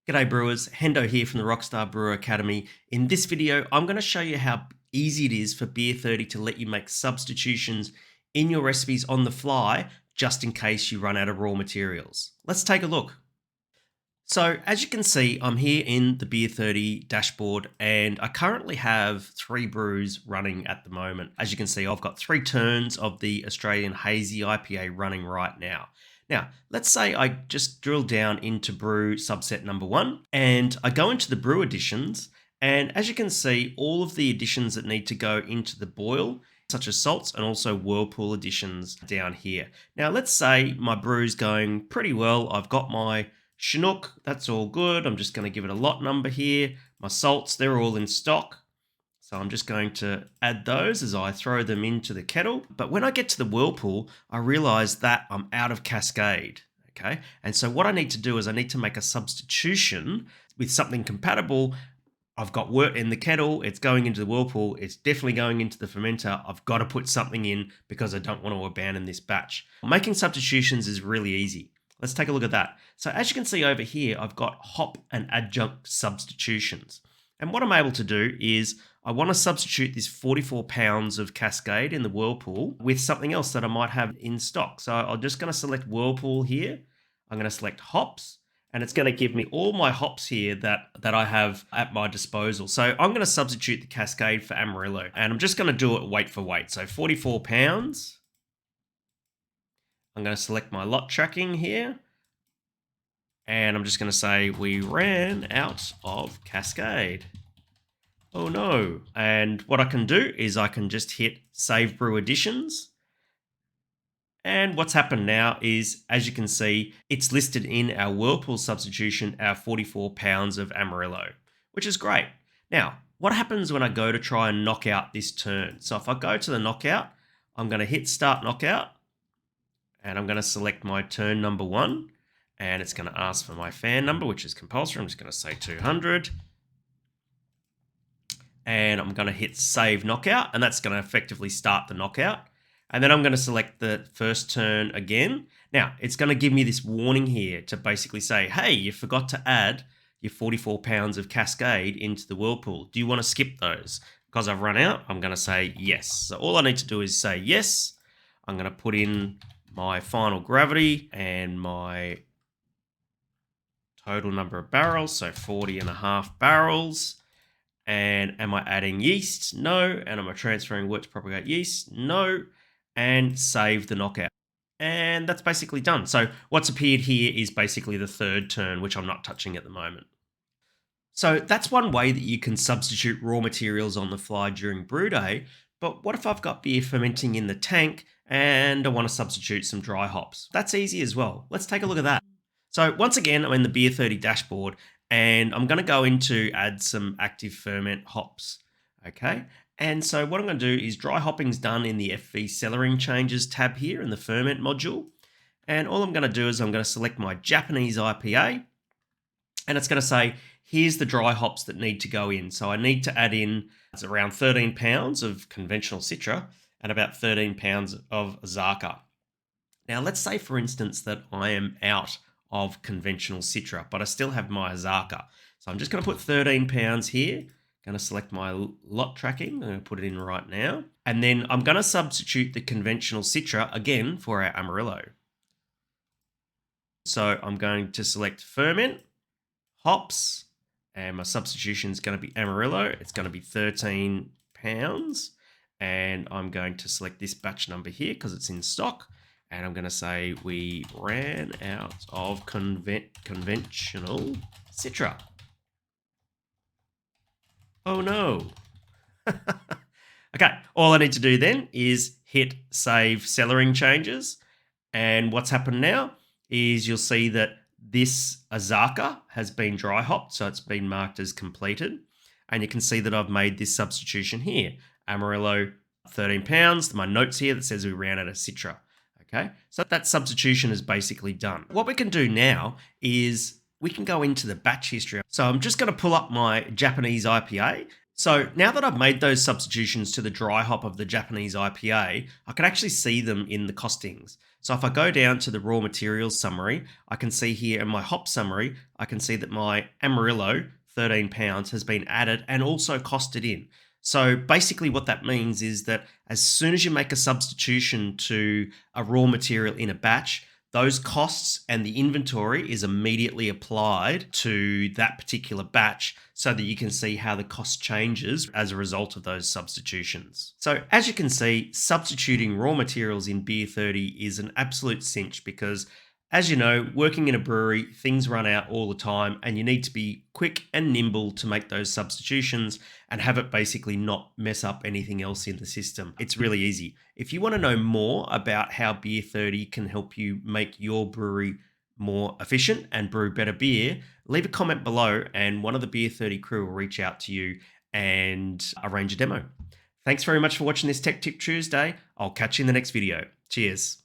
G'day brewers, Hendo here from the Rockstar Brewer Academy. In this video, I'm going to show you how easy it is for Beer30 to let you make substitutions in your recipes on the fly, just in case you run out of raw materials. Let's take a look. So as you can see, I'm here in the Beer30 dashboard and I currently have 3 brews running at the moment. As you can see, I've got 3 turns of the Australian Hazy IPA running right now. Now, let's say I just drill down into brew subset number 1 and I go into the brew additions, and as you can see, all of the additions that need to go into the boil, such as salts and also whirlpool additions down here. Now, let's say my brew's going pretty well. I've got my Chinook, that's all good. I'm just going to give it a lot number here. My salts, they're all in stock. So I'm just going to add those as I throw them into the kettle. But when I get to the whirlpool, I realize that I'm out of Cascade. Okay. And so what I need to do is I need to make a substitution with something compatible. I've got wort in the kettle, it's going into the whirlpool, it's definitely going into the fermenter. I've got to put something in because I don't want to abandon this batch. Making substitutions is really easy. Let's take a look at that. So as you can see over here, I've got hop and adjunct substitutions. And what I'm able to do is I want to substitute this 44 pounds of Cascade in the whirlpool with something else that I might have in stock. So I'm just going to select whirlpool here. I'm going to select hops, and it's going to give me all my hops here that I have at my disposal. So I'm going to substitute the Cascade for Amarillo, and I'm just going to do it weight for weight. So 44 pounds. I'm going to select my lot tracking here. And I'm just going to say we ran out of Cascade. Oh no. And what I can do is I can just hit Save Brew Additions. And what's happened now is, as you can see, it's listed in our whirlpool substitution, our 44 pounds of Amarillo, which is great. Now, what happens when I go to try and knock out this turn? So if I go to the knockout, I'm going to hit Start Knockout. And I'm going to select my turn number 1. And it's going to ask for my fan number, which is compulsory. I'm just going to say 200. And I'm going to hit Save Knockout. And that's going to effectively start the knockout. And then I'm going to select the first turn again. Now, it's going to give me this warning here to basically say, hey, you forgot to add your 44 pounds of Cascade into the whirlpool. Do you want to skip those? Because I've run out, I'm going to say yes. So all I need to do is say yes. I'm going to put in my final gravity and my total number of barrels, so 40.5 barrels. And am I adding yeast? No. And am I transferring wort to propagate yeast? No. And save the knockout. And that's basically done. So what's appeared here is basically the third turn, which I'm not touching at the moment. So that's one way that you can substitute raw materials on the fly during brew day. But what if I've got beer fermenting in the tank and I want to substitute some dry hops? That's easy as well. Let's take a look at that. So once again, I'm in the Beer30 dashboard and I'm going to go into add some active ferment hops. Okay. And so what I'm going to do is dry hopping's done in the FV cellaring changes tab here in the ferment module. And all I'm going to do is I'm going to select my Japanese IPA, and it's going to say, here's the dry hops that need to go in. So I need to add in, it's around 13 pounds of conventional Citra and about 13 pounds of Azaka. Now, let's say, for instance, that I am out of conventional Citra, but I still have my Azaka. So I'm just going to put 13 pounds here. Going to select my lot tracking. I'm going to put it in right now. And then I'm going to substitute the conventional Citra again for our Amarillo. So I'm going to select ferment, hops, and my substitution is going to be Amarillo. It's going to be 13 pounds. And I'm going to select this batch number here because it's in stock. And I'm going to say we ran out of conventional Citra. Oh no. Okay, all I need to do then is hit Save Cellaring Changes. And what's happened now is you'll see that this Azaka has been dry hopped, so it's been marked as completed. And you can see that I've made this substitution here. Amarillo, 13 pounds. My notes here that says we ran out of Citra. Okay, so that substitution is basically done. What we can do now is we can go into the batch history. So I'm just going to pull up my Japanese IPA So now that I've made those substitutions to the dry hop of the Japanese IPA, I can actually see them in the costings. So if I go down to the raw materials summary, I can see here in my hop summary, I can see that my Amarillo, 13 pounds, has been added and also costed in. So basically what that means is that as soon as you make a substitution to a raw material in a batch, those costs and the inventory is immediately applied to that particular batch so that you can see how the cost changes as a result of those substitutions. So as you can see, substituting raw materials in Beer 30 is an absolute cinch because, as you know, working in a brewery, things run out all the time and you need to be quick and nimble to make those substitutions and have it basically not mess up anything else in the system. It's really easy. If you want to know more about how Beer 30 can help you make your brewery more efficient and brew better beer, leave a comment below and one of the Beer 30 crew will reach out to you and arrange a demo. Thanks very much for watching this Tech Tip Tuesday. I'll catch you in the next video. Cheers.